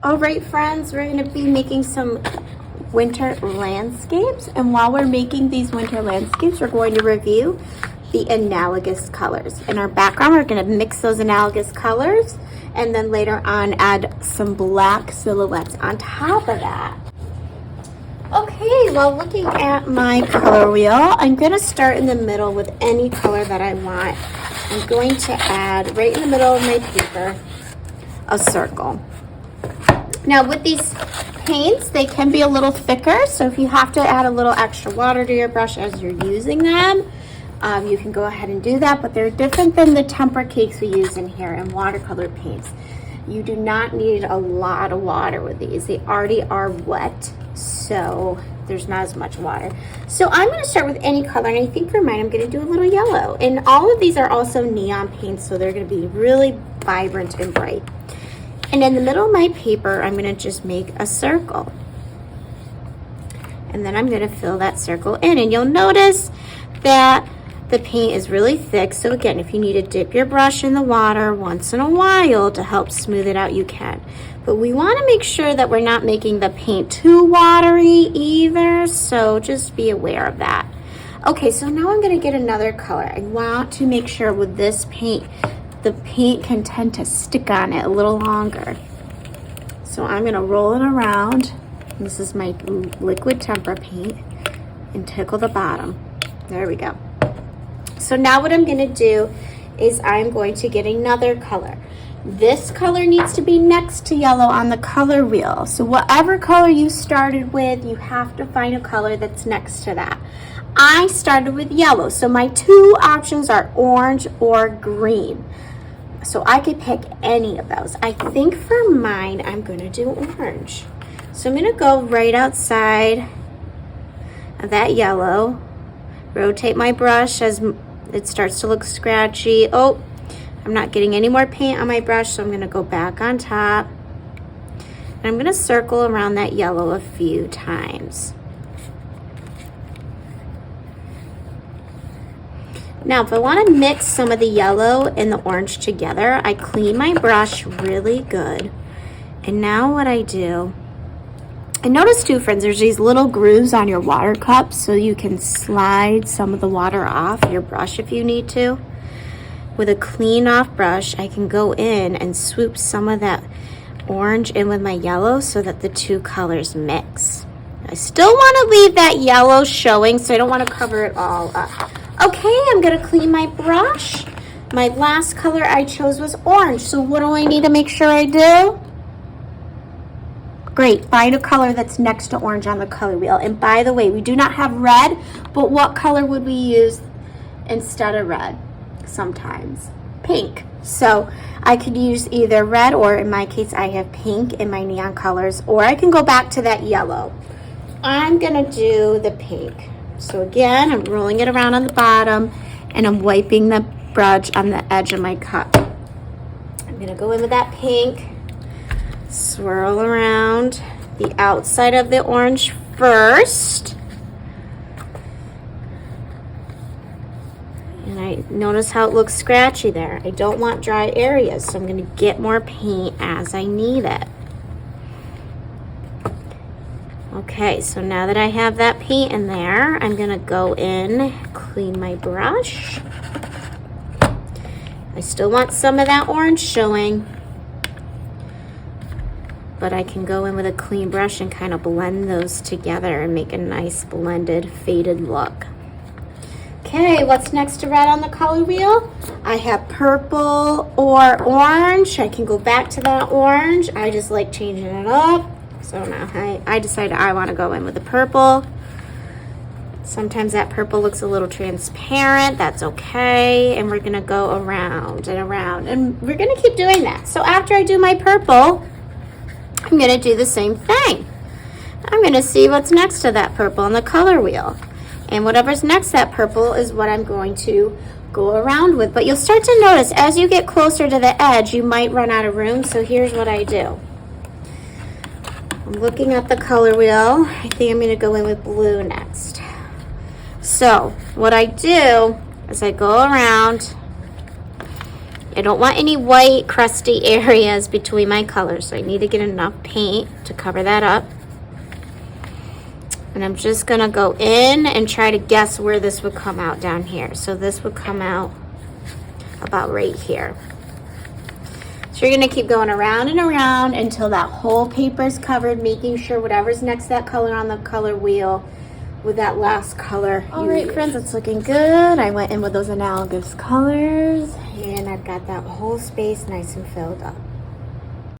All right, friends, we're going to be making some winter landscapes. And while we're making these winter landscapes, we're going to review the analogous colors. In our background, we're going to mix those analogous colors and then later on add some black silhouettes on top of that. Okay, well, looking at my color wheel, I'm going to start in the middle with any color that I want. I'm going to add right in the middle of my paper a circle. Now with these paints, they can be a little thicker, so if you have to add a little extra water to your brush as you're using them, you can go ahead and do that, but they're different than the tempera cakes we use in here and watercolor paints. You do not need a lot of water with these. They already are wet, so there's not as much water. So I'm going to start with any color, and I think for mine I'm going to do a little yellow. And all of these are also neon paints, so they're going to be really vibrant and bright. And in the middle of my paper, I'm gonna just make a circle. And then I'm gonna fill that circle in. And you'll notice that the paint is really thick. So again, if you need to dip your brush in the water once in a while to help smooth it out, you can. But we wanna make sure that we're not making the paint too watery either. So just be aware of that. Okay, so now I'm gonna get another color. I want to make sure with this paint, the paint can tend to stick on it a little longer. So I'm gonna roll it around. This is my liquid tempera paint and tickle the bottom. There we go. So now what I'm gonna do is I'm going to get another color. This color needs to be next to yellow on the color wheel. So whatever color you started with, you have to find a color that's next to that. I started with yellow, so my two options are orange or green. So I could pick any of those. I think for mine, I'm gonna do orange. So I'm gonna go right outside of that yellow, rotate my brush as it starts to look scratchy. Oh, I'm not getting any more paint on my brush, so I'm gonna go back on top. And I'm gonna circle around that yellow a few times. Now, if I want to mix some of the yellow and the orange together, I clean my brush really good. And now what I do, I notice too, friends, there's these little grooves on your water cups, so you can slide some of the water off your brush if you need to. With a clean off brush, I can go in and swoop some of that orange in with my yellow so that the two colors mix. I still want to leave that yellow showing, so I don't want to cover it all up. Okay, I'm gonna clean my brush. My last color I chose was orange, so what do I need to make sure I do? Great, find a color that's next to orange on the color wheel. And by the way, we do not have red, but what color would we use instead of red? Sometimes pink. So I could use either red, or in my case, I have pink in my neon colors, or I can go back to that yellow. I'm gonna do the pink. So again, I'm rolling it around on the bottom and I'm wiping the brush on the edge of my cup. I'm gonna go in with that pink, swirl around the outside of the orange first. And I notice how it looks scratchy there. I don't want dry areas, so I'm gonna get more paint as I need it. Okay, so now that I have that paint in there, I'm gonna go in, clean my brush. I still want some of that orange showing, but I can go in with a clean brush and kind of blend those together and make a nice blended, faded look. Okay, what's next to red on the color wheel? I have purple or orange. I can go back to that orange. I just like changing it up. So now I decided I want to go in with the purple. Sometimes that purple looks a little transparent. That's okay. And we're going to go around and around. And we're going to keep doing that. So after I do my purple, I'm going to do the same thing. I'm going to see what's next to that purple on the color wheel. And whatever's next to that purple is what I'm going to go around with. But you'll start to notice as you get closer to the edge, you might run out of room. So here's what I do. I'm looking at the color wheel. I think I'm going to go in with blue next. So what I do is I go around I don't want any white crusty areas between my colors, so I need to get enough paint to cover that up. And I'm just gonna go in and try to guess where this would come out down here. So this would come out about right here. So you're gonna keep going around and around until that whole paper is covered, making sure whatever's next to that color on the color wheel with that last color. All right, friends, it's looking good. I went in with those analogous colors and I've got that whole space nice and filled up.